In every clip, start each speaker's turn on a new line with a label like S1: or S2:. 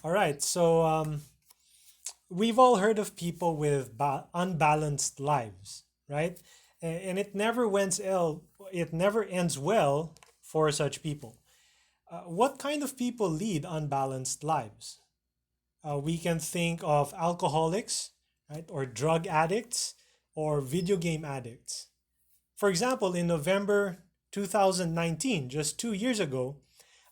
S1: All right, we've all heard of people with unbalanced lives, right? And it never it never ends well for such people. What kind of people lead unbalanced lives? We can think of alcoholics, right, or drug addicts, or video game addicts. For example, in November 2019, just 2 years ago,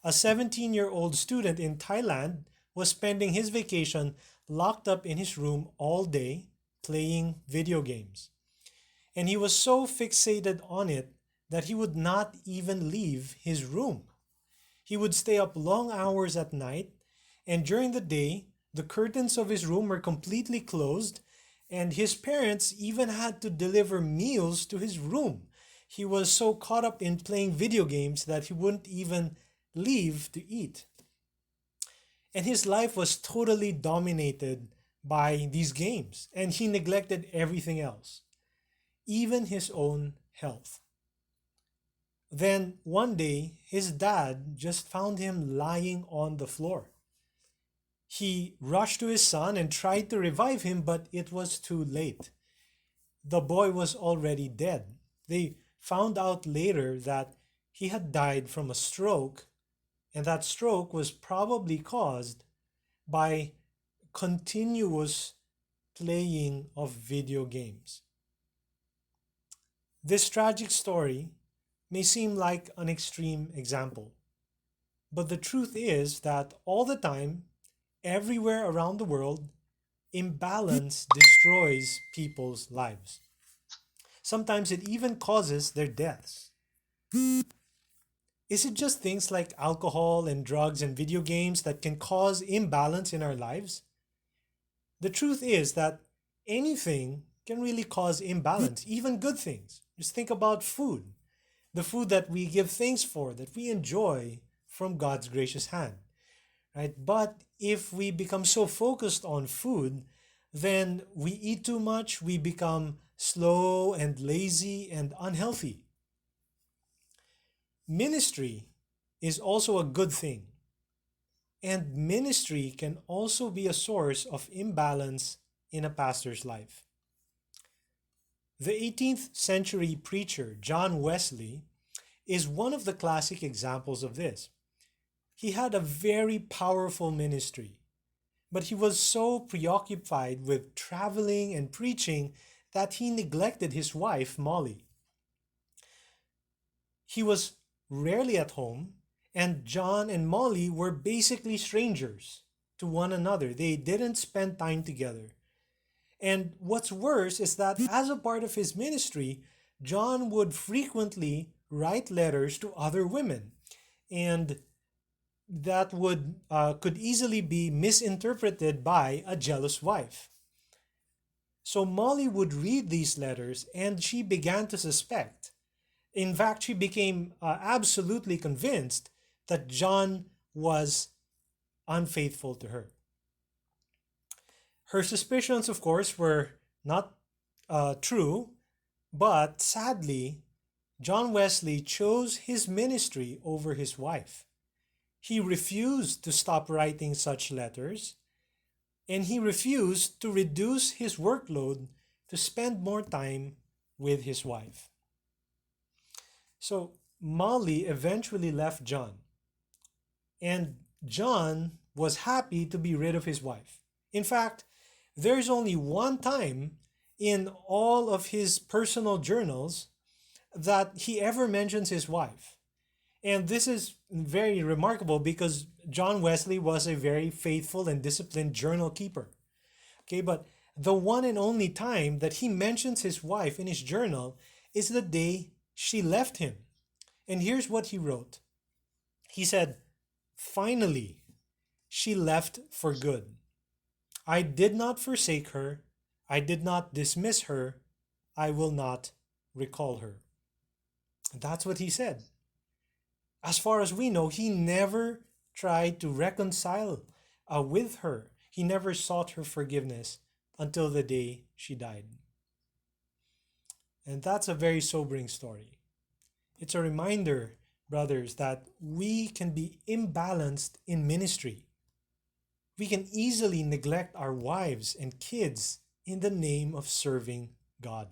S1: a 17-year-old student in Thailand was spending his vacation locked up in his room all day playing video games. And he was so fixated on it that he would not even leave his room. He would stay up long hours at night, and during the day, the curtains of his room were completely closed, and his parents even had to deliver meals to his room. He was so caught up in playing video games that he wouldn't even leave to eat. And his life was totally dominated by these games, and he neglected everything else, even his own health. Then one day, his dad just found him lying on the floor. He rushed to his son and tried to revive him, but it was too late. The boy was already dead. They found out later that he had died from a stroke, and that stroke was probably caused by continuous playing of video games. This tragic story may seem like an extreme example, but the truth is that all the time, everywhere around the world, imbalance destroys people's lives. Sometimes it even causes their deaths. Is it just things like alcohol and drugs and video games that can cause imbalance in our lives? The truth is that anything can really cause imbalance, even good things. Just think about food, the food that we give thanks for, that we enjoy from God's gracious hand, right? But if we become so focused on food, then we eat too much, we become slow and lazy and unhealthy. Ministry is also a good thing, and ministry can also be a source of imbalance in a pastor's life. The 18th century preacher John Wesley is one of the classic examples of this. He had a very powerful ministry, but he was so preoccupied with traveling and preaching that he neglected his wife, Molly. He was rarely at home, and John and Molly were basically strangers to one another. They didn't spend time together. And what's worse is that as a part of his ministry, John would frequently write letters to other women, and that would could easily be misinterpreted by a jealous wife. So Molly would read these letters, and she began to suspect. In fact, she became absolutely convinced that John was unfaithful to her. Her suspicions, of course, were not true, but sadly, John Wesley chose his ministry over his wife. He refused to stop writing such letters, and he refused to reduce his workload to spend more time with his wife. So Molly eventually left John, and John was happy to be rid of his wife. In fact, there's only one time in all of his personal journals that he ever mentions his wife. And this is very remarkable because John Wesley was a very faithful and disciplined journal keeper. Okay, but the one and only time that he mentions his wife in his journal is the day she left him. And here's what he wrote. He said, "Finally, she left for good. I did not forsake her. I did not dismiss her. I will not recall her." That's what he said. As far as we know, he never tried to reconcile with her. He never sought her forgiveness until the day she died. And that's a very sobering story. It's a reminder, brothers, that we can be imbalanced in ministry. we can easily neglect our wives and kids in the name of serving God.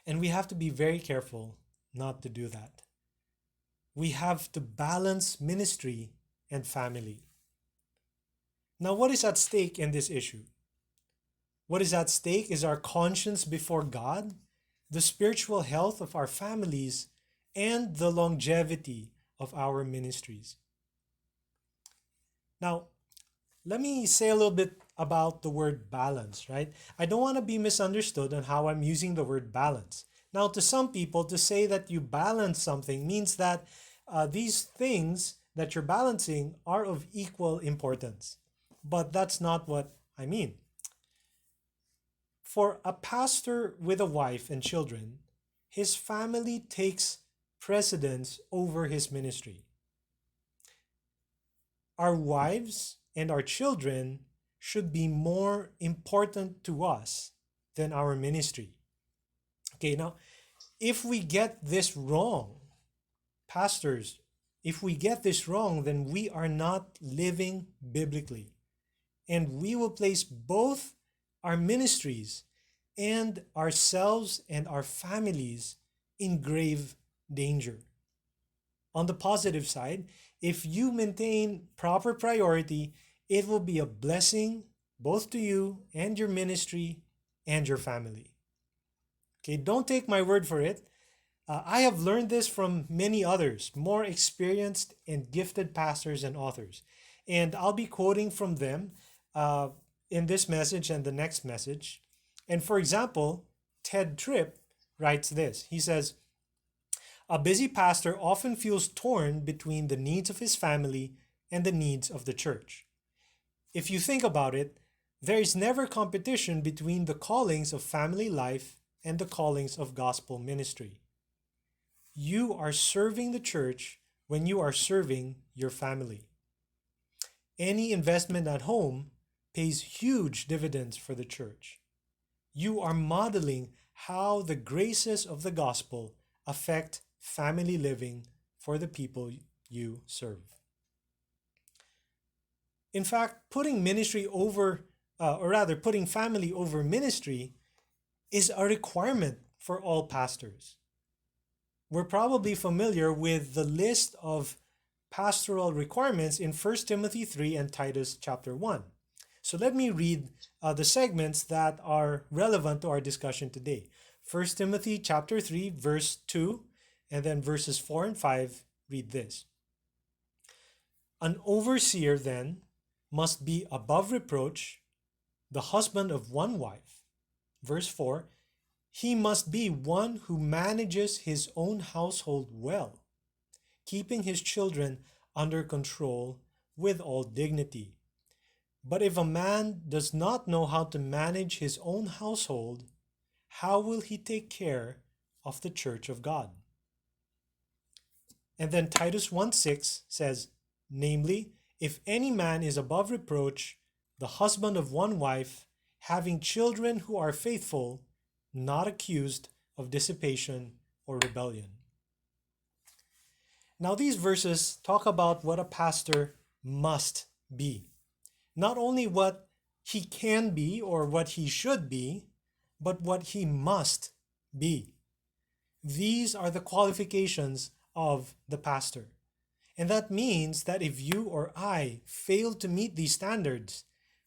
S1: And we have to be very careful not to do that. We have to balance ministry and family. Now, what is at stake in this issue? What is at stake is our conscience before God, the spiritual health of our families, and the longevity of our ministries. Now, let me say a little bit about the word balance, right? I don't want to be misunderstood on how I'm using the word balance. Now, to some people, to say that you balance something means that these things that you're balancing are of equal importance. But that's not what I mean. For a pastor with a wife and children, his family takes precedence over his ministry. Our wives and our children should be more important to us than our ministry. Okay, now, if we get this wrong, pastors, if we get this wrong, then we are not living biblically. And we will place both our ministries and ourselves and our families in grave danger. On the positive side, if you maintain proper priority, it will be a blessing both to you and your ministry and your family. Okay, don't take my word for it. I have learned this from many others, more experienced and gifted pastors and authors. And I'll be quoting from them in this message and the next message. And for example, Ted Tripp writes this. He says, "A busy pastor often feels torn between the needs of his family and the needs of the church. If you think about it, there is never competition between the callings of family life and the callings of gospel ministry. You are serving the church when you are serving your family. Any investment at home pays huge dividends for the church. You are modeling how the graces of the gospel affect family living for the people you serve." In fact, putting putting family over ministry is a requirement for all pastors. We're probably familiar with the list of pastoral requirements in 1 Timothy 3 and Titus chapter 1. So let me read the segments that are relevant to our discussion today. 1 Timothy chapter 3 verse 2 and then verses 4 and 5 read this. "An overseer then must be above reproach, the husband of one wife." Verse 4, "He must be one who manages his own household well, keeping his children under control with all dignity. But if a man does not know how to manage his own household, how will he take care of the church of God?" And then Titus 1:6 says, "Namely, if any man is above reproach, the husband of one wife, having children who are faithful, not accused of dissipation or rebellion." Now, these verses talk about what a pastor must be. Not only what he can be or what he should be, but what he must be. These are the qualifications of the pastor. And that means that if you or I fail to meet these standards,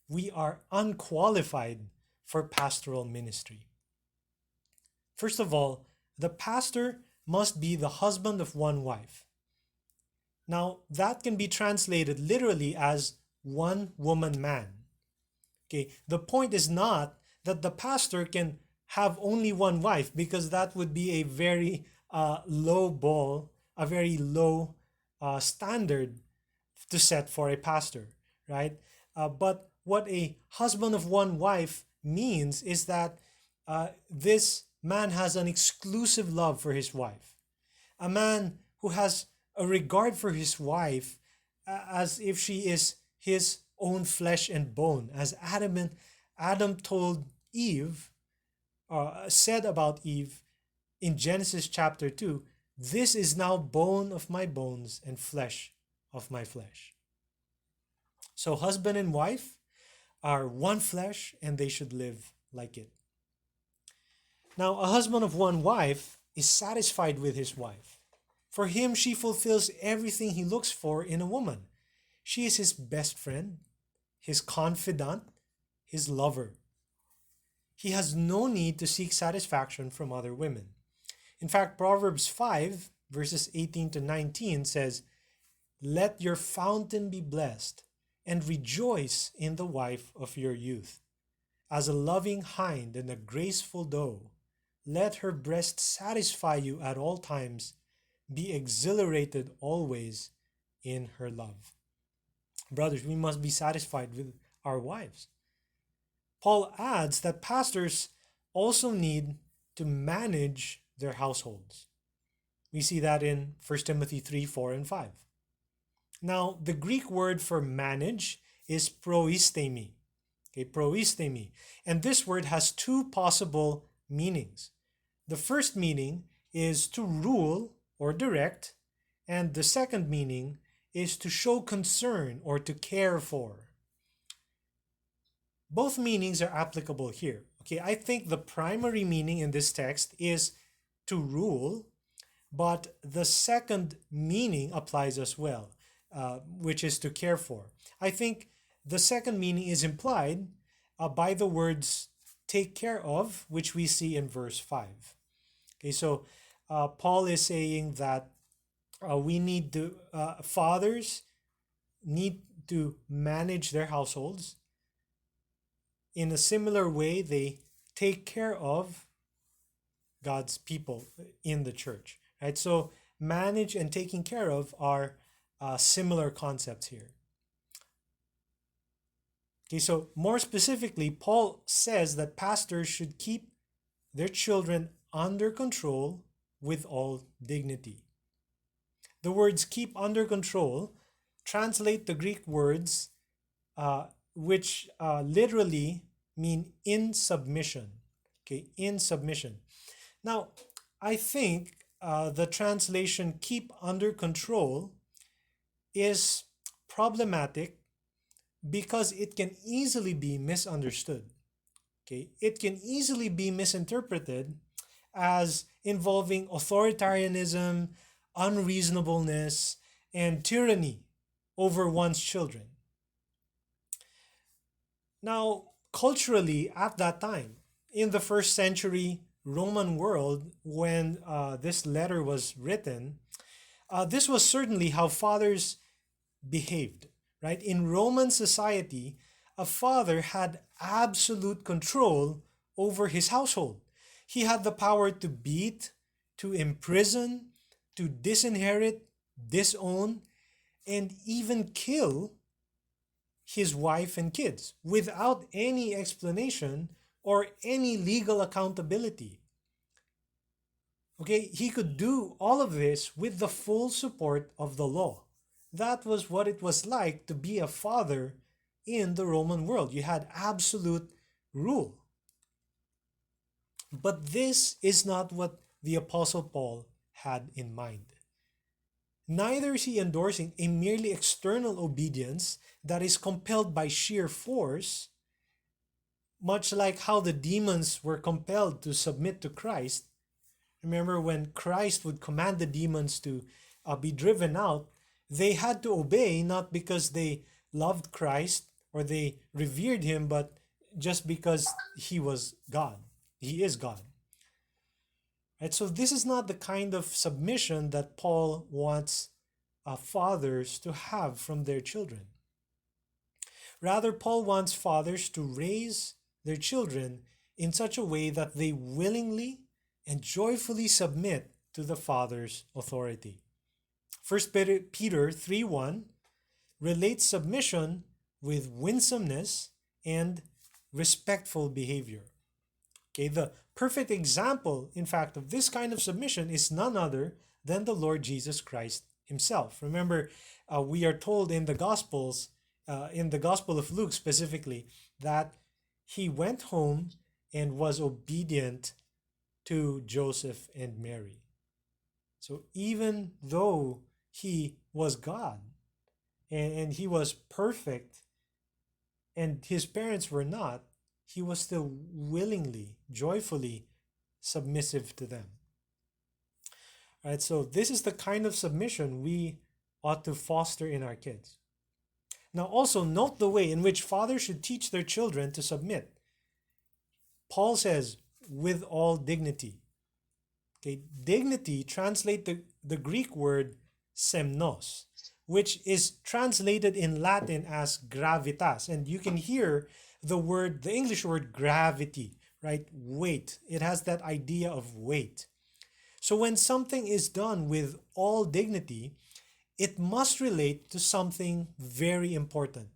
S1: we are unqualified for pastoral ministry. First of all, the pastor must be the husband of one wife. Now, that can be translated literally as one woman man. Okay, the point is not that the pastor can have only one wife, because that would be a very low ball, a very low standard to set for a pastor, right? But what a husband of one wife means is that this man has an exclusive love for his wife. A man who has a regard for his wife as if she is his own flesh and bone. As Adam told Eve, said about Eve in Genesis chapter 2, "This is now bone of my bones and flesh of my flesh." So husband and wife are one flesh and they should live like it. Now, a husband of one wife is satisfied with his wife. For him, she fulfills everything he looks for in a woman. She is his best friend, his confidant, his lover. He has no need to seek satisfaction from other women. In fact, Proverbs 5, verses 18 to 19 says, "Let your fountain be blessed, and rejoice in the wife of your youth. As a loving hind and a graceful doe, let her breast satisfy you at all times, be exhilarated always in her love." Brothers, we must be satisfied with our wives. Paul adds that pastors also need to manage their households. We see that in 1 Timothy 3, 4, and 5. Now, the Greek word for manage is proistemi. Okay, proistemi. And this word has two possible meanings. The first meaning is to rule or direct, and the second meaning is to show concern or to care for. Both meanings are applicable here. Okay, I think the primary meaning in this text is to rule, but the second meaning applies as well, which is to care for. I think the second meaning is implied by the words take care of, which we see in verse 5. Okay, so Paul is saying that we need to, fathers need to manage their households. In a similar way, they take care of God's people in the church, right? So manage and taking care of are similar concepts here. Okay, so more specifically, Paul says that pastors should keep their children under control with all dignity. The words keep under control translate the Greek words which literally mean in submission. Okay, in submission. Now, I think the translation keep under control is problematic because it can easily be misunderstood. Okay, it can easily be misinterpreted as involving authoritarianism, unreasonableness, and tyranny over one's children. Now, culturally, at that time, in the first century Roman world, when this letter was written, this was certainly how fathers behaved, right? In Roman society, a father had absolute control over his household. He had the power to beat, to imprison, to disinherit, disown, and even kill his wife and kids without any explanation or any legal accountability. Okay, he could do all of this with the full support of the law. That was what it was like to be a father in the Roman world. You had absolute rule. But this is not what the Apostle Paul had in mind. Neither is he endorsing a merely external obedience that is compelled by sheer force, much like how the demons were compelled to submit to Christ. Remember when Christ would command the demons to be driven out, they had to obey not because they loved Christ or they revered him, but just because he was God. He is God. Right? So this is not the kind of submission that Paul wants fathers to have from their children. Rather, Paul wants fathers to raise their children in such a way that they willingly and joyfully submit to the father's authority. 1 Peter 3:1 relates submission with winsomeness and respectful behavior. Okay, the perfect example, in fact, of this kind of submission is none other than the Lord Jesus Christ himself. Remember, we are told in the Gospels, in the Gospel of Luke specifically, that he went home and was obedient to Joseph and Mary. So even though he was God and he was perfect and his parents were not, he was still willingly, joyfully submissive to them. Right? So this is the kind of submission we ought to foster in our kids. Now also note the way in which fathers should teach their children to submit. Paul says, with all dignity. Okay, dignity translate the Greek word semnos, which is translated in Latin as gravitas. And you can hear the English word gravity, right? Weight. It has that idea of weight. So when something is done with all dignity, it must relate to something very important.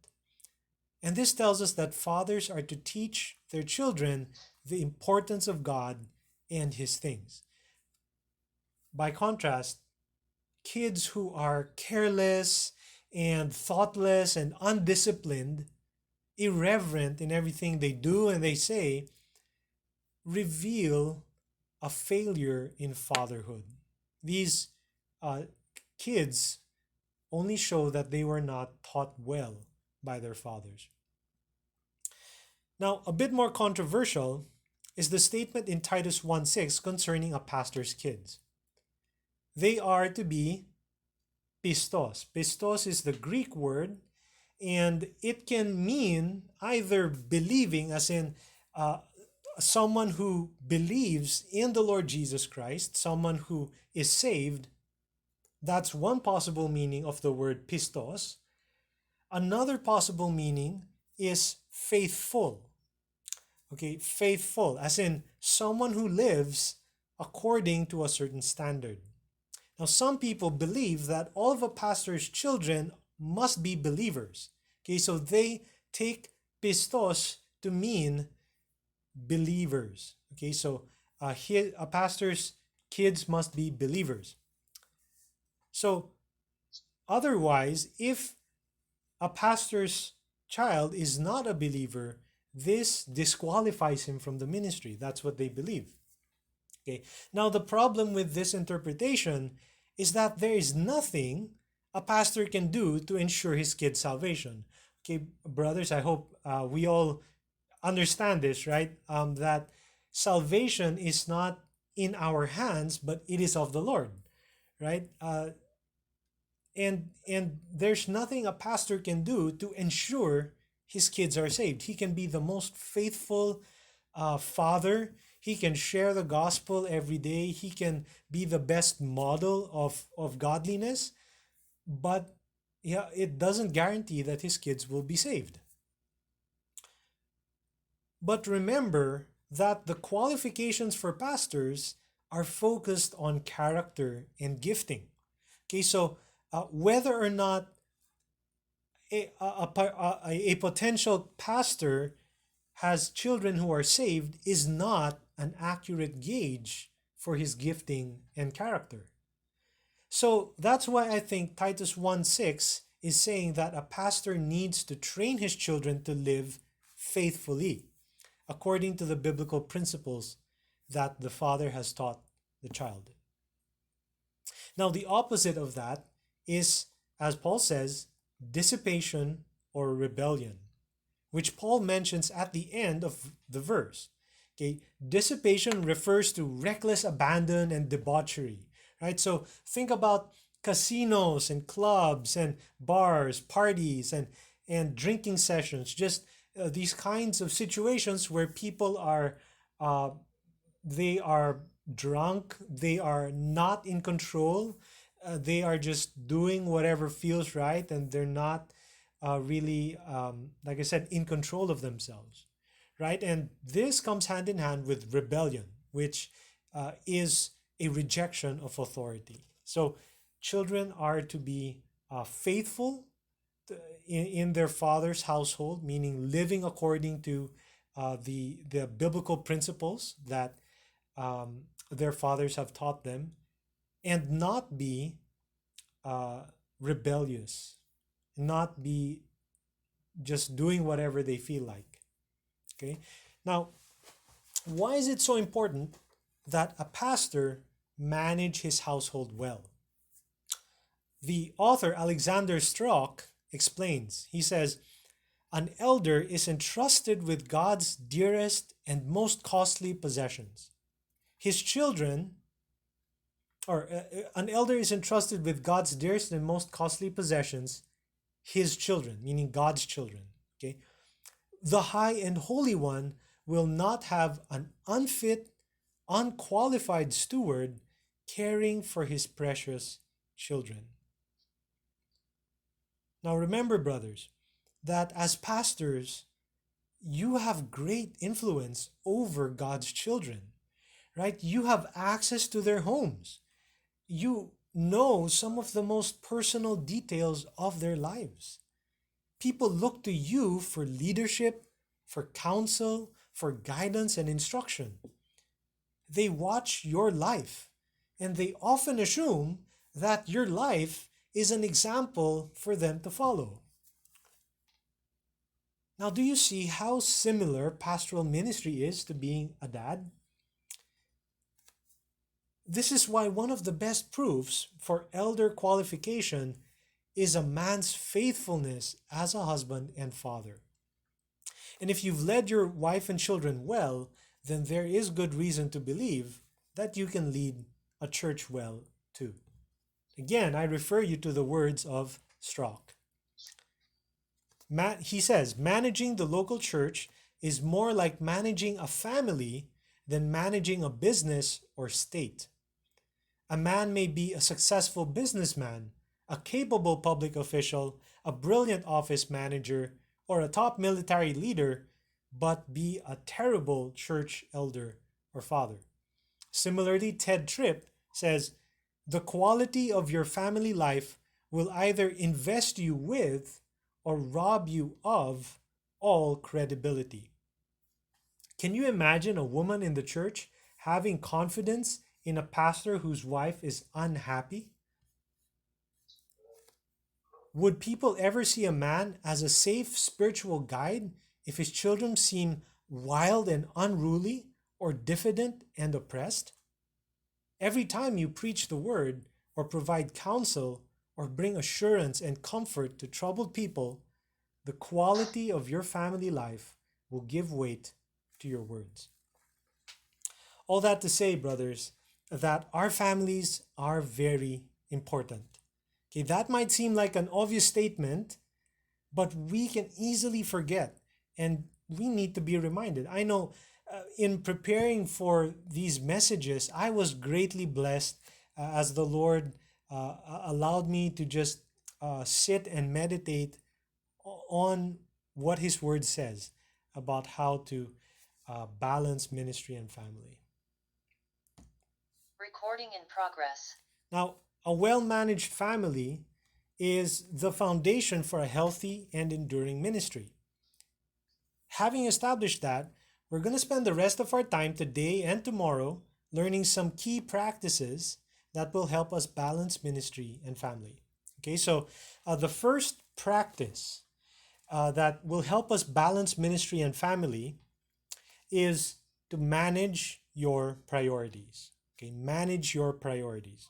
S1: And this tells us that fathers are to teach their children the importance of God and his things. By contrast, kids who are careless and thoughtless and undisciplined, irreverent in everything they do and they say, reveal a failure in fatherhood. These kids only show that they were not taught well by their fathers. Now, a bit more controversial is the statement in Titus 1:6 concerning a pastor's kids. They are to be pistos. Pistos is the Greek word, and it can mean either believing, as in someone who believes in the Lord Jesus Christ, someone who is saved. That's one possible meaning of the word pistos. Another possible meaning is faithful. Okay, faithful, as in someone who lives according to a certain standard. Now, some people believe that all of a pastor's children must be believers. Okay, so they take pistos to mean believers. Okay, so a pastor's kids must be believers. So, otherwise, if a pastor's child is not a believer, this disqualifies him from the ministry. That's what they believe. Okay. Now, the problem with this interpretation is that there is nothing a pastor can do to ensure his kid's salvation. Okay, brothers, I hope we all understand this, right? That salvation is not in our hands, but it is of the Lord, right? And there's nothing a pastor can do to ensure his kids are saved. He can be the most faithful father. He can share the gospel every day. He can be the best model of godliness. But yeah, it doesn't guarantee that his kids will be saved. But remember that the qualifications for pastors are focused on character and gifting. Okay, so whether or not a potential pastor has children who are saved is not an accurate gauge for his gifting and character. So that's why I think Titus 1:6 is saying that a pastor needs to train his children to live faithfully according to the biblical principles that the father has taught the child. Now, the opposite of that is, as Paul says, dissipation or rebellion, which Paul mentions at the end of the verse. Okay, dissipation refers to reckless abandon and debauchery, right? So think about casinos and clubs and bars, parties and drinking sessions, just these kinds of situations where people are they are drunk, they are not in control, they are just doing whatever feels right, and they're not really, like I said, in control of themselves, right? And this comes hand in hand with rebellion, which is a rejection of authority. So children are to be faithful in their father's household, meaning living according to the biblical principles that their fathers have taught them, and not be rebellious, not be just doing whatever they feel like. Okay, now, why is it so important that a pastor manage his household well? The author Alexander Strauch explains. He says, An elder is entrusted with God's dearest and most costly possessions. His children, an elder is entrusted with God's dearest and most costly possessions, his children, meaning God's children. Okay? The high and holy one will not have an unfit, unqualified steward caring for his precious children. Now remember, brothers, that as pastors, you have great influence over God's children, right? You have access to their homes. You know some of the most personal details of their lives. People look to you for leadership, for counsel, for guidance and instruction. They watch your life, and they often assume that your life is an example for them to follow. Now, do you see how similar pastoral ministry is to being a dad? This is why one of the best proofs for elder qualification is a man's faithfulness as a husband and father. And if you've led your wife and children well, then there is good reason to believe that you can lead a church well too. Again, I refer you to the words of Strauch. He says, managing the local church is more like managing a family than managing a business or state. A man may be a successful businessman, a capable public official, a brilliant office manager, or a top military leader, but be a terrible church elder or father. Similarly, Ted Tripp says, the quality of your family life will either invest you with or rob you of all credibility. Can you imagine a woman in the church having confidence in a pastor whose wife is unhappy? Would people ever see a man as a safe spiritual guide if his children seem wild and unruly or diffident and oppressed? Every time you preach the word or provide counsel or bring assurance and comfort to troubled people, the quality of your family life will give weight to your words. All that to say, brothers, that our families are very important. Okay, that might seem like an obvious statement, but we can easily forget, and we need to be reminded. I know in preparing for these messages, I was greatly blessed as the Lord allowed me to just sit and meditate on what His Word says about how to balance ministry and family.
S2: Recording in progress.
S1: Now, a well-managed family is the foundation for a healthy and enduring ministry. Having established that, we're going to spend the rest of our time today and tomorrow learning some key practices that will help us balance ministry and family. Okay, so the first practice that will help us balance ministry and family is to manage your priorities. Okay, manage your priorities.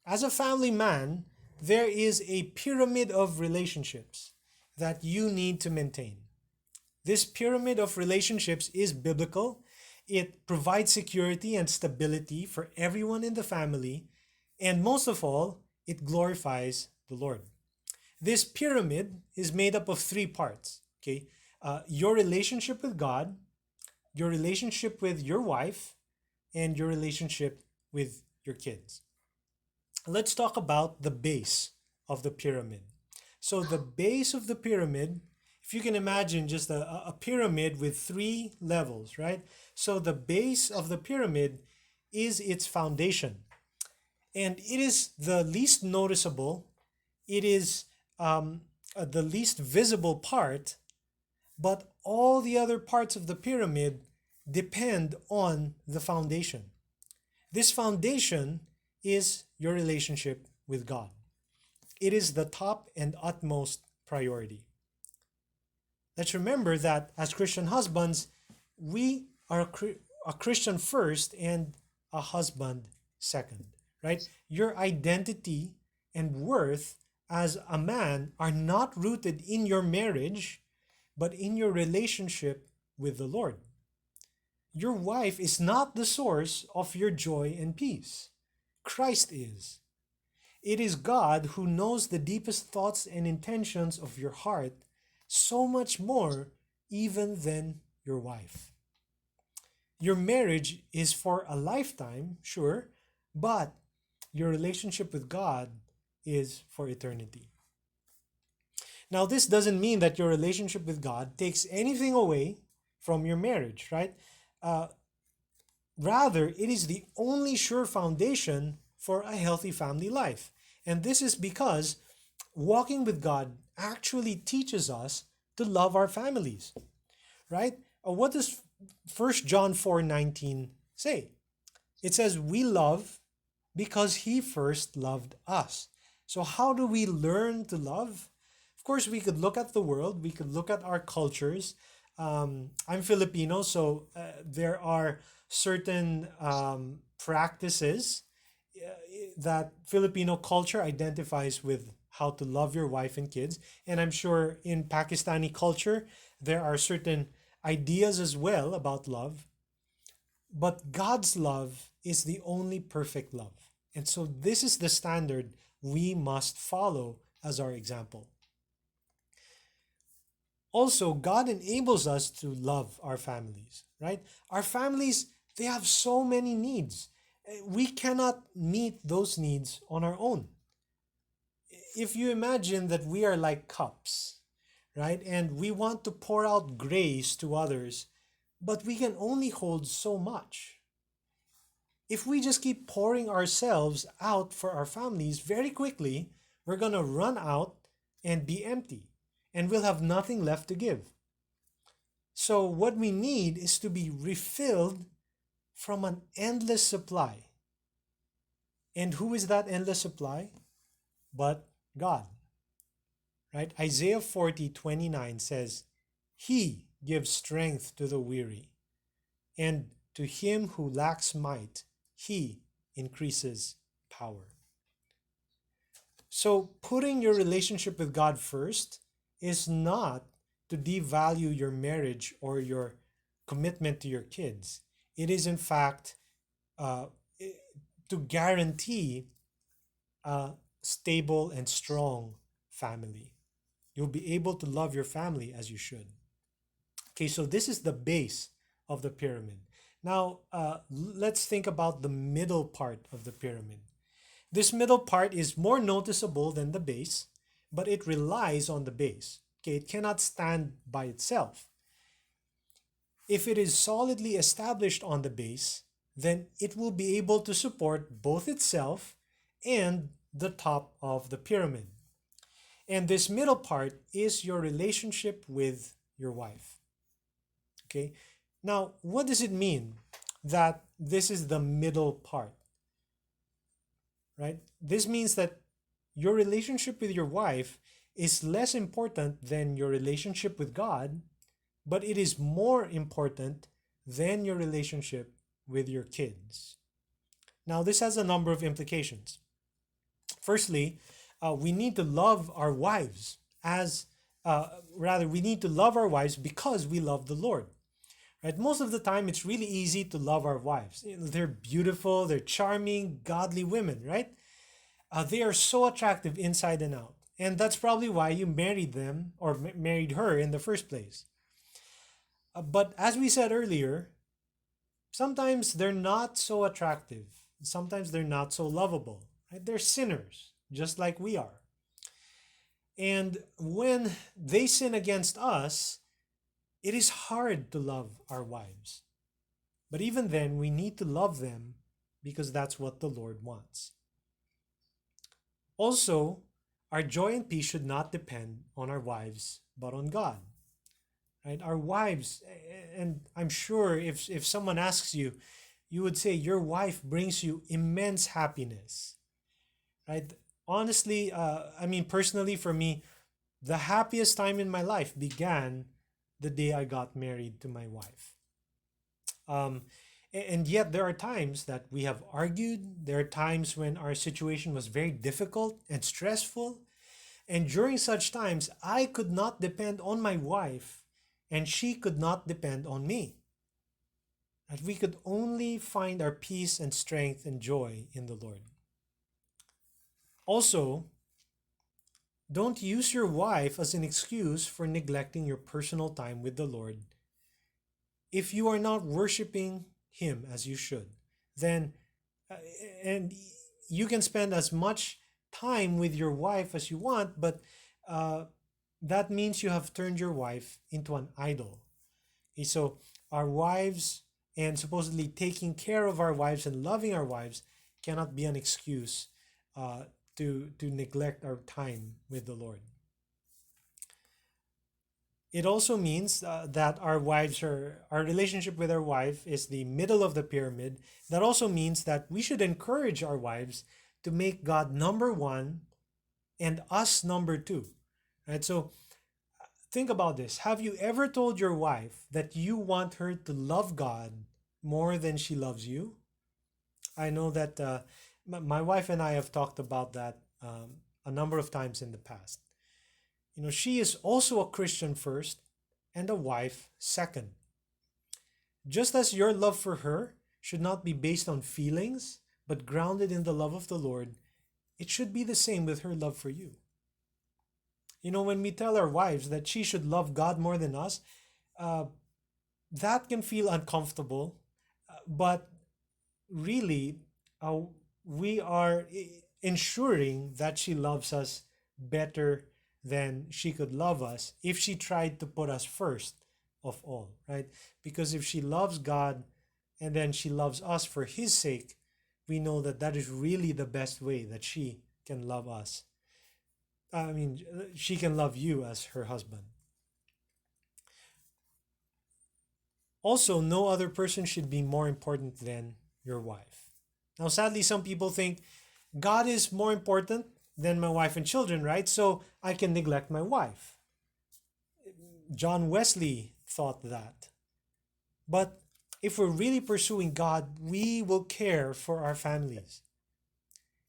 S1: As a family man, there is a pyramid of relationships that you need to maintain. This pyramid of relationships is biblical. It provides security and stability for everyone in the family, and most of all, it glorifies the Lord. This pyramid is made up of three parts. Okay, your relationship with God, your relationship with your wife, and your relationship with your kids. Let's talk about the base of the pyramid. So the base of the pyramid, if you can imagine just a pyramid with three levels, right? So the base of the pyramid is its foundation. And it is the least noticeable, it is the least visible part, but all the other parts of the pyramid depend on the foundation. This foundation is your relationship with God. It is the top and utmost priority. Let's remember that as Christian husbands, we are a Christian first and a husband second, right? Your identity and worth as a man are not rooted in your marriage, but in your relationship with the Lord. Your wife is not the source of your joy and peace. Christ is. It is God who knows the deepest thoughts and intentions of your heart, so much more even than your wife. Your marriage is for a lifetime, sure, but your relationship with God is for eternity. Now, this doesn't mean that your relationship with God takes anything away from your marriage, right? Uh, Rather, it is the only sure foundation for a healthy family life. And this is because walking with God actually teaches us to love our families, right? What does 1 John 4:19 say? It says, "We love because he first loved us." So, how do we learn to love? Of course, we could look at the world, we could look at our cultures. I'm Filipino, so there are certain practices that Filipino culture identifies with how to love your wife and kids. And I'm sure in Pakistani culture, there are certain ideas as well about love. But God's love is the only perfect love. And so this is the standard we must follow as our example. Also, God enables us to love our families, right? Our families, they have so many needs. We cannot meet those needs on our own. If you imagine that we are like cups, right? And we want to pour out grace to others, but we can only hold so much. If we just keep pouring ourselves out for our families, very quickly, we're going to run out and be empty, and we'll have nothing left to give. So, what we need is to be refilled from an endless supply. And who is that endless supply? But God. Right? Isaiah 40:29 says, "He gives strength to the weary, and to him who lacks might, he increases power." So, putting your relationship with God first is not to devalue your marriage or your commitment to your kids. It is, in fact, uh, to guarantee a stable and strong family. You'll be able to love your family as you should. Okay, so this is the base of the pyramid. Now, let's think about the middle part of the pyramid. This middle part is more noticeable than the base, but it relies on the base. Okay, it cannot stand by itself. If it is solidly established on the base, then it will be able to support both itself and the top of the pyramid. And this middle part is your relationship with your wife. Okay? Now, what does it mean that this is the middle part? Right? This means that your relationship with your wife is less important than your relationship with God, but it is more important than your relationship with your kids. Now, this has a number of implications. Firstly, we need to love our wives we need to love our wives because we love the Lord. Right? Most of the time, it's really easy to love our wives. They're beautiful, they're charming, godly women, right? They are so attractive inside and out. And that's probably why you married them or married her in the first place. But as we said earlier, sometimes they're not so attractive. Sometimes they're not so lovable. Right? They're sinners, just like we are. And when they sin against us, it is hard to love our wives. But even then, we need to love them because that's what the Lord wants. Also, our joy and peace should not depend on our wives, but on God. Right? Our wives, and I'm sure if someone asks you, you would say your wife brings you immense happiness. Right? Honestly, personally for me, the happiest time in my life began the day I got married to my wife. And yet there are times that we have argued. There are times when our situation was very difficult and stressful. And during such times, I could not depend on my wife, and she could not depend on me. That we could only find our peace and strength and joy in the Lord. Also, don't use your wife as an excuse for neglecting your personal time with the Lord. If you are not worshiping Him as you should, then uh, and you can spend as much time with your wife as you want, but uh, that means you have turned your wife into an idol. Okay, so our wives and supposedly taking care of our wives and loving our wives cannot be an excuse uh, to neglect our time with the Lord. It also means that our relationship with our wife is the middle of the pyramid. That also means that we should encourage our wives to make God number one and us number two. Right? So think about this. Have you ever told your wife that you want her to love God more than she loves you? I know that my wife and I have talked about that a number of times in the past. She is also a Christian first and a wife second. Just as your love for her should not be based on feelings, but grounded in the love of the Lord, it should be the same with her love for you. When we tell our wives that she should love God more than us, uh, that can feel uncomfortable, but really, uh, we are ensuring that she loves us better than she could love us if she tried to put us first of all, right? Because if she loves God and then she loves us for His sake, we know that that is really the best way that she can love us. I mean, she can love you as her husband. Also, no other person should be more important than your wife. Now, sadly, some people think God is more important than my wife and children, right? So I can neglect my wife. John Wesley thought that. But if we're really pursuing God, we will care for our families.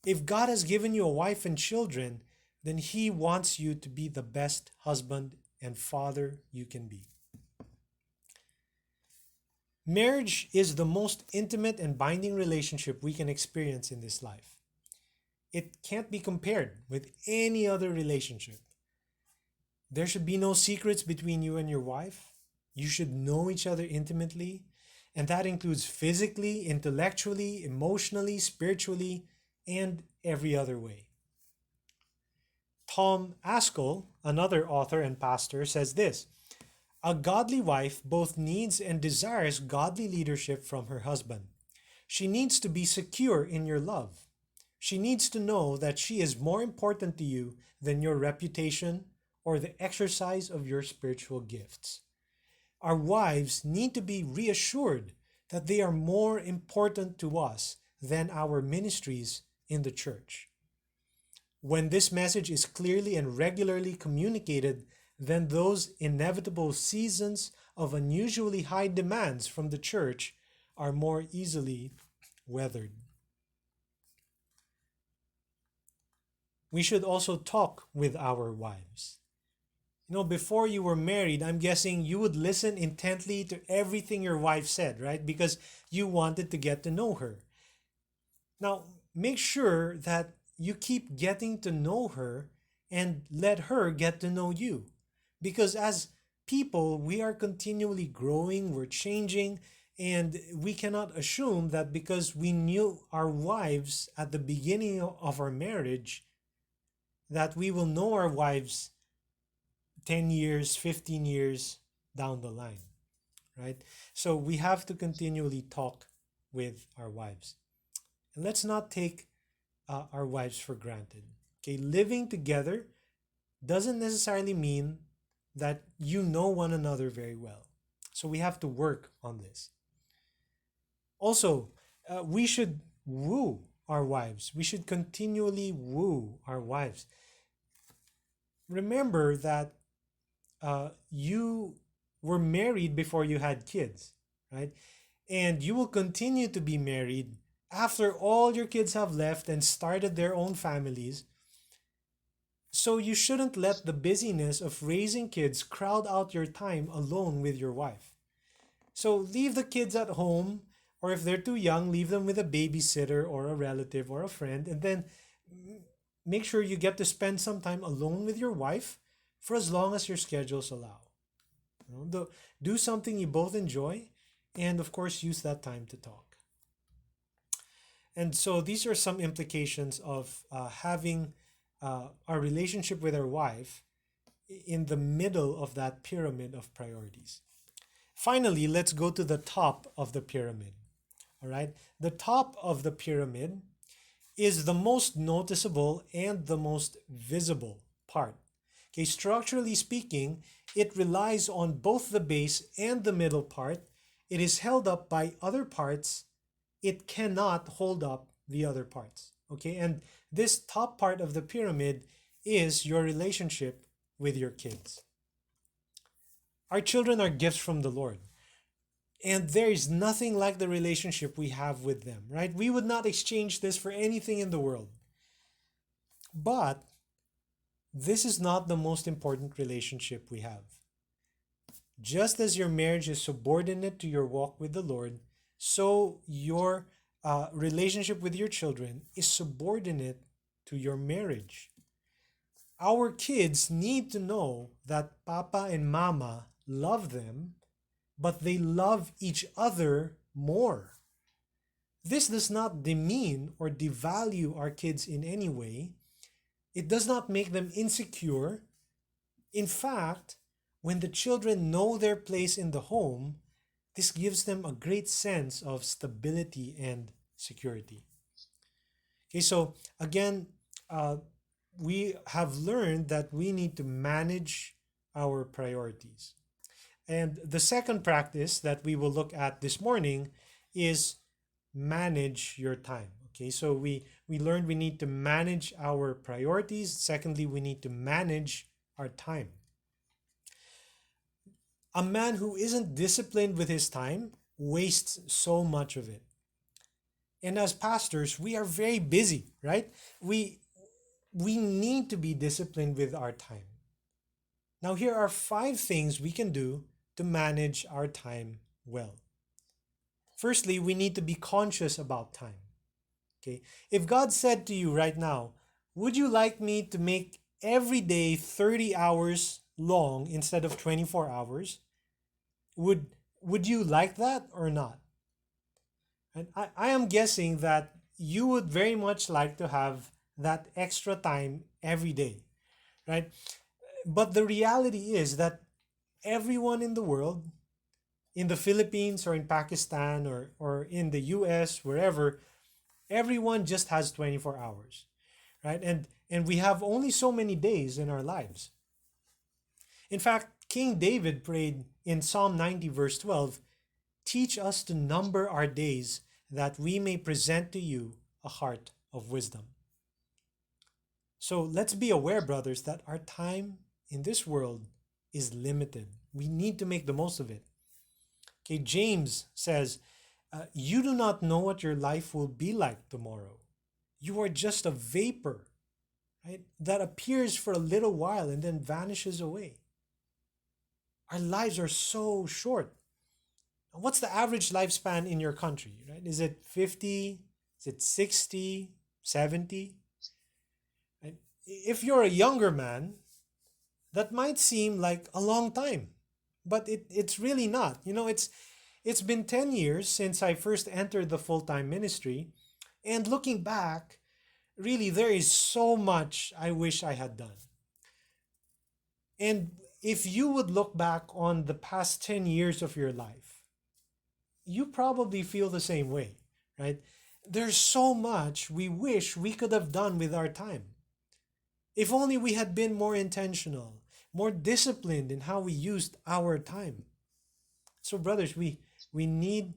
S1: If God has given you a wife and children, then He wants you to be the best husband and father you can be. Marriage is the most intimate and binding relationship we can experience in this life. It can't be compared with any other relationship. There should be no secrets between you and your wife. You should know each other intimately, and that includes physically, intellectually, emotionally, spiritually, and every other way. Tom Ascol, another author and pastor, says this: a godly wife both needs and desires godly leadership from her husband. She needs to be secure in your love. She needs to know that she is more important to you than your reputation or the exercise of your spiritual gifts. Our wives need to be reassured that they are more important to us than our ministries in the church. When this message is clearly and regularly communicated, then those inevitable seasons of unusually high demands from the church are more easily weathered. We should also talk with our wives. Before you were married, I'm guessing you would listen intently to everything your wife said, right? Because you wanted to get to know her. Now, make sure that you keep getting to know her and let her get to know you. Because as people, we are continually growing, we're changing, and we cannot assume that because we knew our wives at the beginning of our marriage, that we will know our wives 10 years, 15 years down the line, right? So we have to continually talk with our wives. And let's not take our wives for granted. Okay, living together doesn't necessarily mean that you know one another very well. So we have to work on this. Also, we should woo our wives. We should continually woo our wives. Remember that you were married before you had kids, right? And you will continue to be married after all your kids have left and started their own families. So you shouldn't let the busyness of raising kids crowd out your time alone with your wife. So leave the kids at home, or if they're too young, leave them with a babysitter or a relative or a friend, and then make sure you get to spend some time alone with your wife for as long as your schedules allow. Do something you both enjoy, and of course, use that time to talk. And so these are some implications of having our relationship with our wife in the middle of that pyramid of priorities. Finally, let's go to the top of the pyramid. All right. The top of the pyramid is the most noticeable and the most visible part. Okay, structurally speaking, it relies on both the base and the middle part. It is held up by other parts. It cannot hold up the other parts. Okay, and this top part of the pyramid is your relationship with your kids. Our children are gifts from the Lord. And there is nothing like the relationship we have with them, right? We would not exchange this for anything in the world. But this is not the most important relationship we have. Just as your marriage is subordinate to your walk with the Lord, so your relationship with your children is subordinate to your marriage. Our kids need to know that Papa and Mama love them, but they love each other more. This does not demean or devalue our kids in any way. It does not make them insecure. In fact, when the children know their place in the home, this gives them a great sense of stability and security. Okay, so again, we have learned that we need to manage our priorities. And the second practice that we will look at this morning is manage your time. Okay, so we learned we need to manage our priorities. Secondly, we need to manage our time. A man who isn't disciplined with his time wastes so much of it. And as pastors, we are very busy, right? We need to be disciplined with our time. Now, here are 5 things we can do to manage our time well. Firstly, we need to be conscious about time. Okay? If God said to you right now, would you like me to make every day 30 hours long instead of 24 hours? Would you like that or not? And I am guessing that you would very much like to have that extra time every day, right? But the reality is that everyone in the world, in the Philippines or in Pakistan or in the US, wherever, everyone just has 24 hours, right? And we have only so many days in our lives. In fact, King David prayed in Psalm 90, verse 12, teach us to number our days that we may present to you a heart of wisdom. So let's be aware, brothers, that our time in this world is limited. We need to make the most of it. Okay, James says, you do not know what your life will be like tomorrow. You are just a vapor, right, that appears for a little while and then vanishes away. Our lives are so short. What's the average lifespan in your country, right? Is it 50? Is it 60? 70? Right? If you're a younger man, that might seem like a long time, but it's really not. It's been 10 years since I first entered the full-time ministry, and looking back, really there is so much I wish I had done. And if you would look back on the past 10 years of your life, you probably feel the same way, right? There's so much we wish we could have done with our time. If only we had been more intentional, more disciplined in how we used our time. So brothers, we need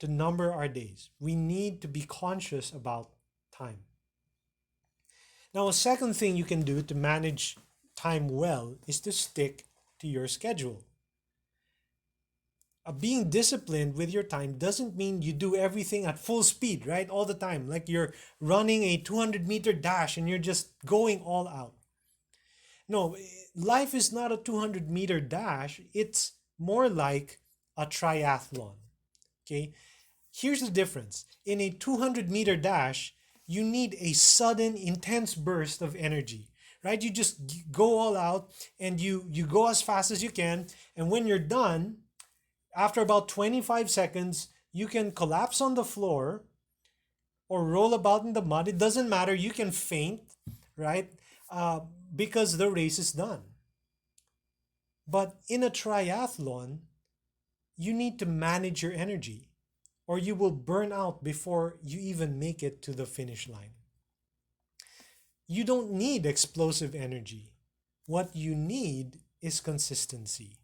S1: to number our days. We need to be conscious about time. Now, a second thing you can do to manage time well is to stick to your schedule. Being disciplined with your time doesn't mean you do everything at full speed, right? All the time. Like you're running a 200-meter dash and you're just going all out. No, life is not a 200-meter dash. It's more like a triathlon. Okay? Here's the difference. In a 200-meter dash, you need a sudden, intense burst of energy, right? You just go all out and you go as fast as you can. And when you're done, after about 25 seconds, you can collapse on the floor or roll about in the mud. It doesn't matter. You can faint, right? Uh, because the race is done. But in a triathlon, you need to manage your energy or you will burn out before you even make it to the finish line. You don't need explosive energy. What you need is consistency.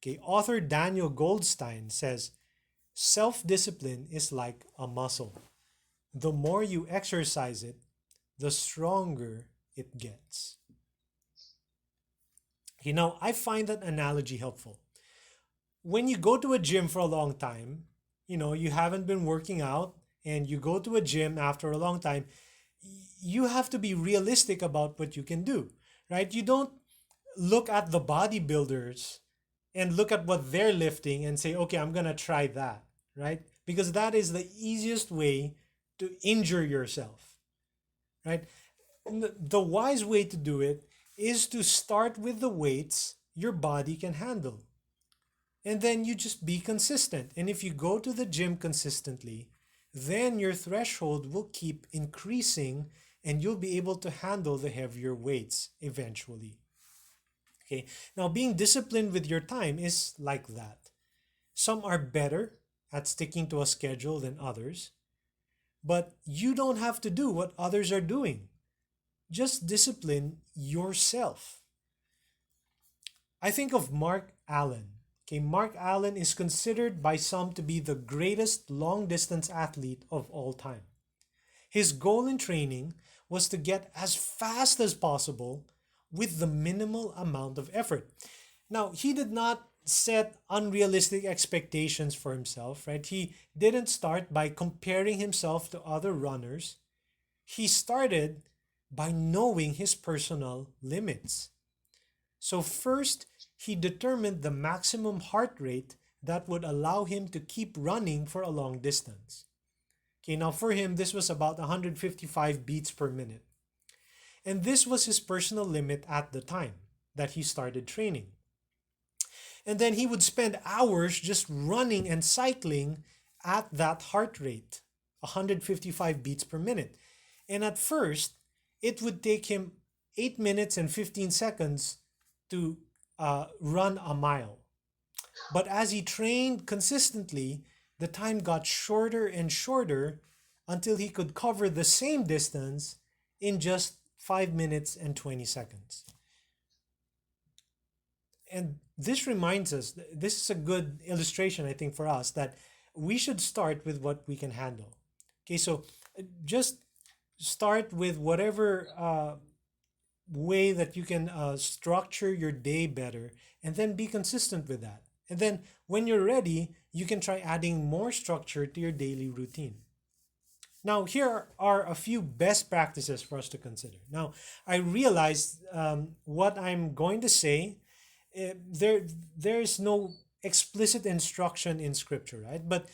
S1: Okay, author Daniel Goldstein says self discipline is like a muscle. The more you exercise it, the stronger it gets. I find that analogy helpful. When you go to a gym for a long time, you haven't been working out and you go to a gym after a long time, you have to be realistic about what you can do, right? You don't look at the bodybuilders and look at what they're lifting and say, okay, I'm going to try that, right? Because that is the easiest way to injure yourself, right? The wise way to do it is to start with the weights your body can handle. And then you just be consistent. And if you go to the gym consistently, then your threshold will keep increasing and you'll be able to handle the heavier weights eventually. Okay. Now, being disciplined with your time is like that. Some are better at sticking to a schedule than others, but you don't have to do what others are doing. Just discipline yourself. I think of Mark Allen. Okay, Mark Allen is considered by some to be the greatest long distance athlete of all time. His goal in training was to get as fast as possible with the minimal amount of effort. Now, he did not set unrealistic expectations for himself, right? He didn't start by comparing himself to other runners. He started by knowing his personal limits. So, first, he determined the maximum heart rate that would allow him to keep running for a long distance. Okay, now for him, this was about 155 beats per minute. And this was his personal limit at the time that he started training. And then he would spend hours just running and cycling at that heart rate, 155 beats per minute. And at first, it would take him 8 minutes and 15 seconds to run a mile. But as he trained consistently, the time got shorter and shorter until he could cover the same distance in just 5 minutes and 20 seconds. And this reminds us, this is a good illustration, I think, for us that we should start with what we can handle. Okay, so just start with whatever way that you can structure your day better and then be consistent with that. And then when you're ready, you can try adding more structure to your daily routine. Now, here are a few best practices for us to consider. Now, I realize what I'm going to say, there is no explicit instruction in Scripture, right? But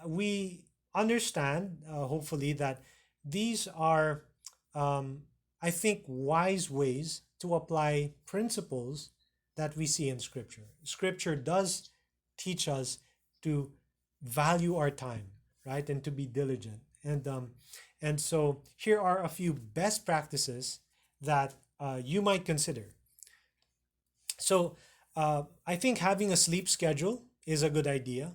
S1: we understand, hopefully, that these are, I think, wise ways to apply principles that we see in Scripture. Scripture does teach us to value our time, right, and to be diligent. And so here are a few best practices that you might consider. So I think having a sleep schedule is a good idea.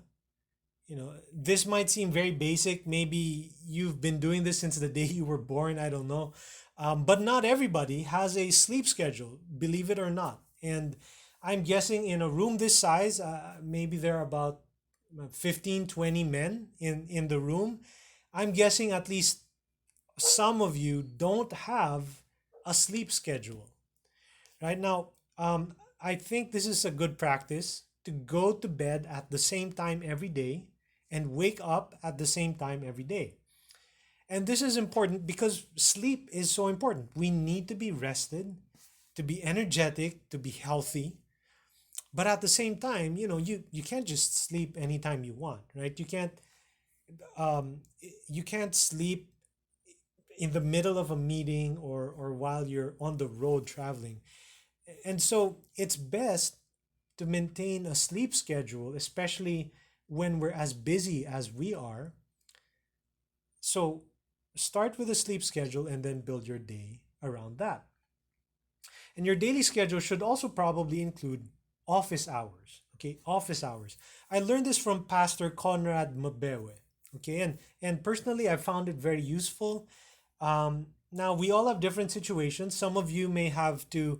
S1: This might seem very basic. Maybe you've been doing this since the day you were born. I don't know. But not everybody has a sleep schedule, believe it or not. And I'm guessing in a room this size, maybe there are about 15, 20 men in the room. I'm guessing at least some of you don't have a sleep schedule. Right now, I think this is a good practice to go to bed at the same time every day and wake up at the same time every day. And this is important because sleep is so important. We need to be rested to be energetic, to be healthy. But at the same time, you can't just sleep anytime you want, right? Um, you can't sleep in the middle of a meeting or while you're on the road traveling. And so it's best to maintain a sleep schedule, especially when we're as busy as we are. So start with a sleep schedule and then build your day around that. And your daily schedule should also probably include office hours. Okay, office hours. I learned this from Pastor Conrad Mabewe. Okay, and personally, I found it very useful. Now we all have different situations. Some of you may have to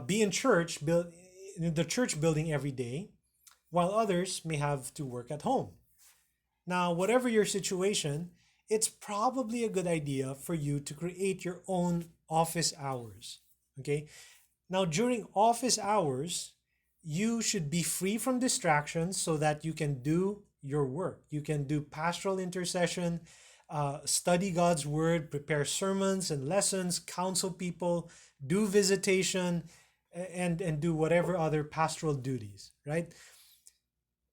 S1: be in church, build in the church building every day, while others may have to work at home. Now, whatever your situation, it's probably a good idea for you to create your own office hours. Okay. Now, during office hours, you should be free from distractions so that you can do your work. You can do pastoral intercession, study God's word, prepare sermons and lessons, counsel people, do visitation, and do whatever other pastoral duties, right?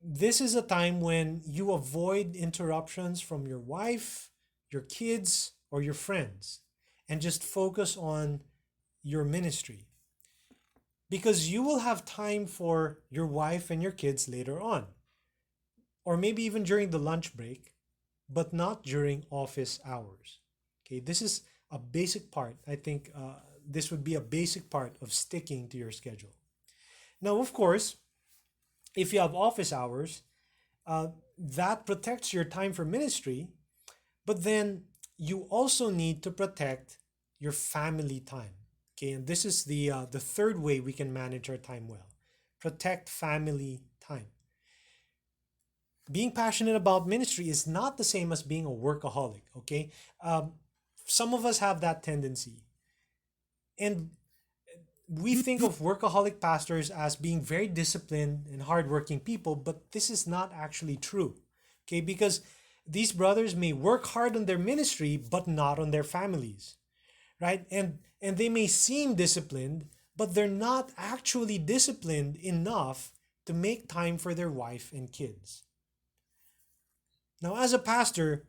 S1: This is a time when you avoid interruptions from your wife, your kids, or your friends, and just focus on your ministry. Because you will have time for your wife and your kids later on, or maybe even during the lunch break, but not during office hours. Okay, this is a basic part. I think this would be a basic part of sticking to your schedule. Now, of course, if you have office hours, that protects your time for ministry, but then you also need to protect your family time. Okay, and this is the third way we can manage our time well. Protect family time. Being passionate about ministry is not the same as being a workaholic. Okay, some of us have that tendency, and we think of workaholic pastors as being very disciplined and hardworking people, but this is not actually true. Okay, because these brothers may work hard on their ministry, but not on their families, right? And they may seem disciplined, but they're not actually disciplined enough to make time for their wife and kids. Now, as a pastor,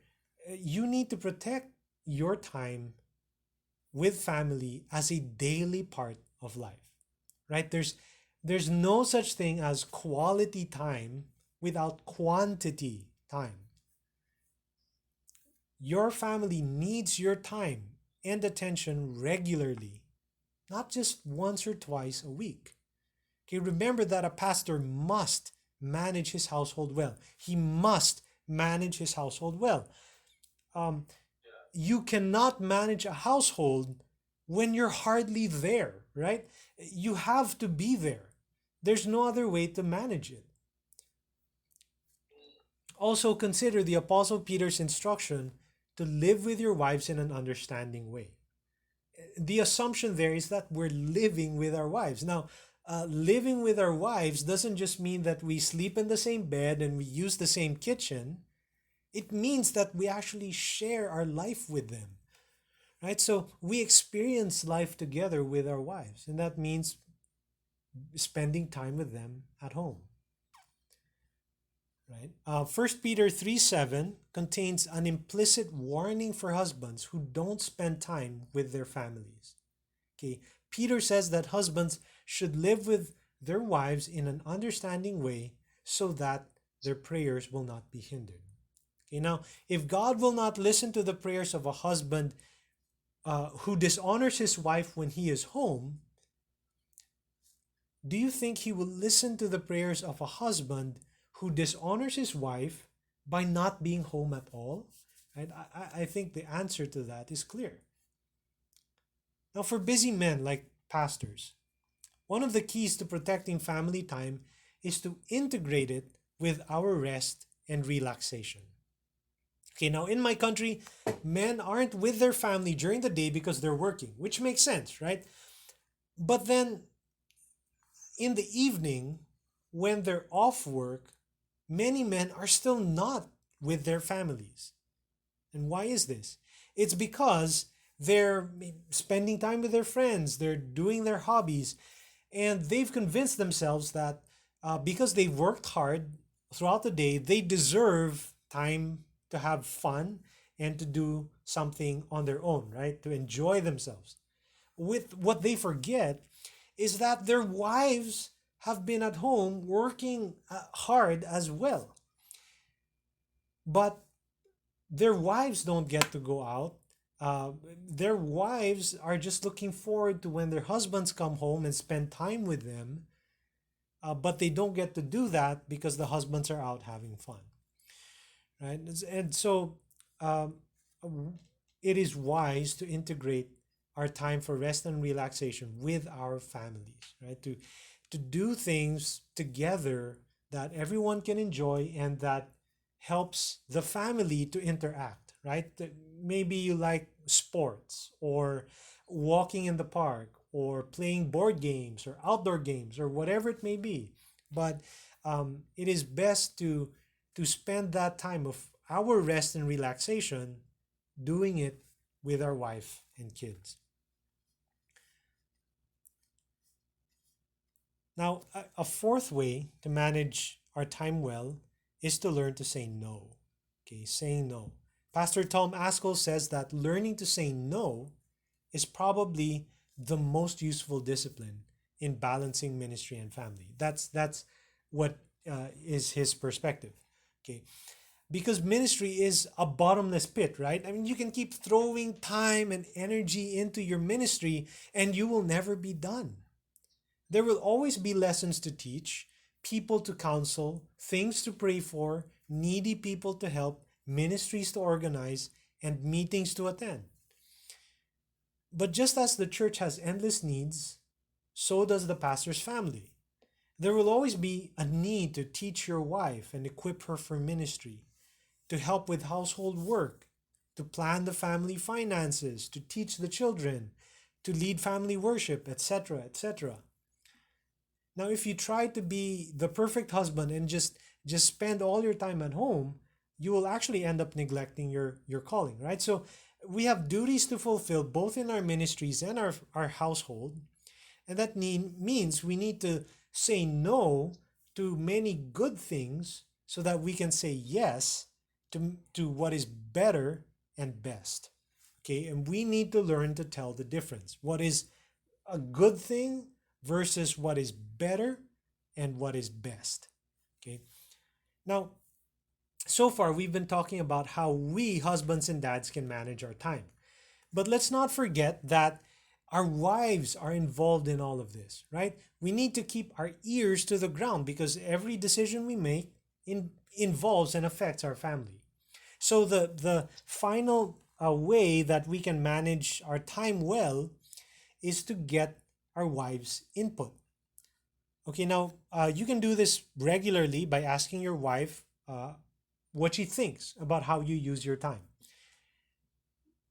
S1: you need to protect your time with family as a daily part of life, right? There's no such thing as quality time without quantity time. Your family needs your time and attention regularly, not just once or twice a week. Okay, remember that a pastor must manage his household well. He must manage his household well. Um, you cannot manage a household when you're hardly there, right? You have to be there. There's no other way to manage it. Also, consider the Apostle Peter's instruction to live with your wives in an understanding way. The assumption there is that we're living with our wives. Now, living with our wives doesn't just mean that we sleep in the same bed and we use the same kitchen. It means that we actually share our life with them, right? So we experience life together with our wives, and that means spending time with them at home, right? 1 Peter 3:7 contains an implicit warning for husbands who don't spend time with their families. Okay, Peter says that husbands should live with their wives in an understanding way so that their prayers will not be hindered. Okay, now, if God will not listen to the prayers of a husband who dishonors his wife when he is home, do you think he will listen to the prayers of a husband who dishonors his wife by not being home at all? Right? I think the answer to that is clear. Now, for busy men like pastors, one of the keys to protecting family time is to integrate it with our rest and relaxation. Okay, now in my country, men aren't with their family during the day because they're working, which makes sense, right? But then in the evening, when they're off work, many men are still not with their families. And why is this? It's because they're spending time with their friends, they're doing their hobbies, and they've convinced themselves that because they've worked hard throughout the day, they deserve time to have fun and to do something on their own, right? To enjoy themselves. With what they forget is that their wives have been at home working hard as well. But their wives don't get to go out. Their wives are just looking forward to when their husbands come home and spend time with them, but they don't get to do that because the husbands are out having fun, right? And so um, it is wise to integrate our time for rest and relaxation with our families, right? To do things together that everyone can enjoy and that helps the family to interact, right? Maybe you like sports or walking in the park or playing board games or outdoor games or whatever it may be. But it is best to spend that time of our rest and relaxation doing it with our wife and kids. Now, a fourth way to manage our time well is to learn to say no. Okay, saying no. Pastor Tom Askell says that learning to say no is probably the most useful discipline in balancing ministry and family. That's what is his perspective. Okay, because ministry is a bottomless pit, right? I mean, you can keep throwing time and energy into your ministry, and you will never be done. There will always be lessons to teach, people to counsel, things to pray for, needy people to help, ministries to organize, and meetings to attend. But just as the church has endless needs, so does the pastor's family. There will always be a need to teach your wife and equip her for ministry, to help with household work, to plan the family finances, to teach the children, to lead family worship, etc., etc. Now, if you try to be the perfect husband and just spend all your time at home, you will actually end up neglecting your calling, right? So we have duties to fulfill both in our ministries and our household. And that means we need to say no to many good things so that we can say yes to what is better and best. Okay, and we need to learn to tell the difference. What is a good thing versus what is better and what is best. Okay. Now, so far we've been talking about how we husbands and dads can manage our time. But let's not forget that our wives are involved in all of this, right? We need to keep our ears to the ground because every decision we make involves and affects our family. So the final way that we can manage our time well is to get our wife's input. Okay, now you can do this regularly by asking your wife what she thinks about how you use your time.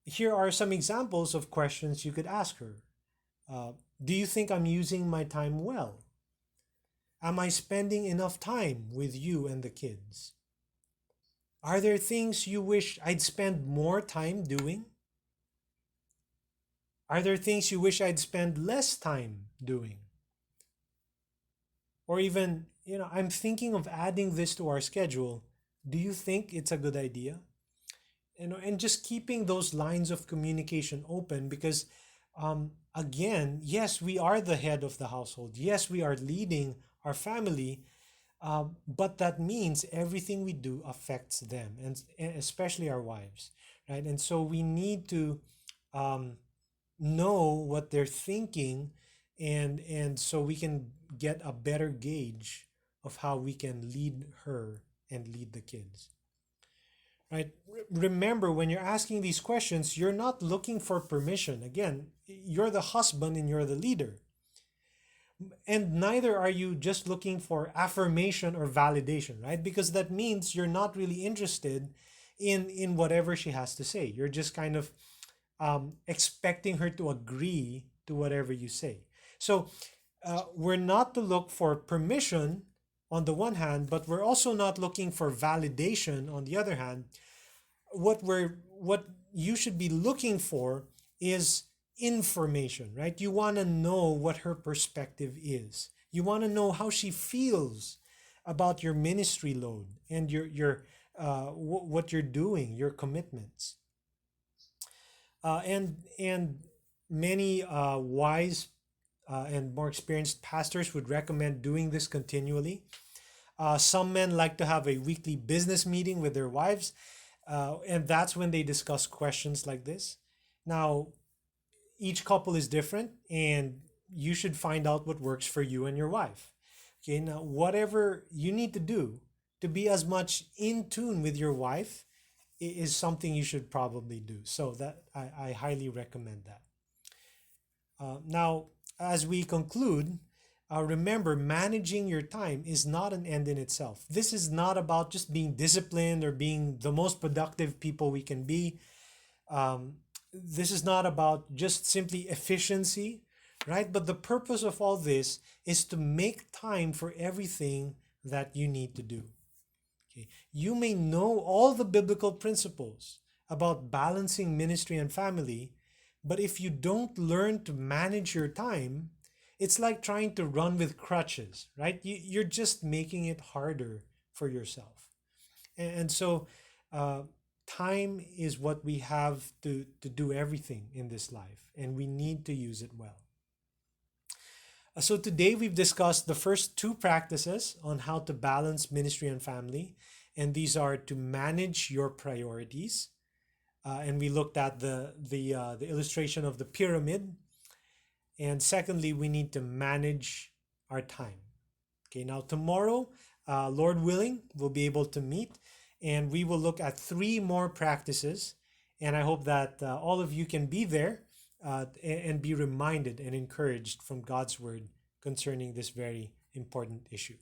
S1: Here are some examples of questions you could ask her. Do you think I'm using my time well? Am I spending enough time with you and the kids? Are there things you wish I'd spend more time doing? Are there things you wish I'd spend less time doing? Or even, I'm thinking of adding this to our schedule. Do you think it's a good idea? And just keeping those lines of communication open because, again, yes, we are the head of the household. Yes, we are leading our family, but that means everything we do affects them, and especially our wives, right? And so we need to um, know what they're thinking, and so we can get a better gauge of how we can lead her and lead the kids, right? Remember, when you're asking these questions, you're not looking for permission. Again, you're the husband and you're the leader, and neither are you just looking for affirmation or validation, right? Because that means you're not really interested in whatever she has to say. You're just kind of expecting her to agree to whatever you say. So we're not to look for permission on the one hand, but we're also not looking for validation on the other hand. What you should be looking for is information, right? You want to know what her perspective is. You want to know how she feels about your ministry load and what you're doing, your commitments. And many wise and more experienced pastors would recommend doing this continually. Some men like to have a weekly business meeting with their wives, and that's when they discuss questions like this. Now, each couple is different, and you should find out what works for you and your wife. Okay, now, whatever you need to do to be as much in tune with your wife is something you should probably do. So that I highly recommend that. Now, as we conclude, remember, managing your time is not an end in itself. This is not about just being disciplined or being the most productive people we can be. This is not about just simply efficiency, right? But the purpose of all this is to make time for everything that you need to do. Okay. You may know all the biblical principles about balancing ministry and family, but if you don't learn to manage your time, it's like trying to run with crutches, right? You're just making it harder for yourself. And so, time is what we have to do everything in this life, and we need to use it well. So, today we've discussed the first two practices on how to balance ministry and family, and these are to manage your priorities. And we looked at the illustration of the pyramid. And secondly, we need to manage our time. Okay, now tomorrow, Lord willing, we'll be able to meet and we will look at three more practices. And I hope that all of you can be there and be reminded and encouraged from God's word concerning this very important issue.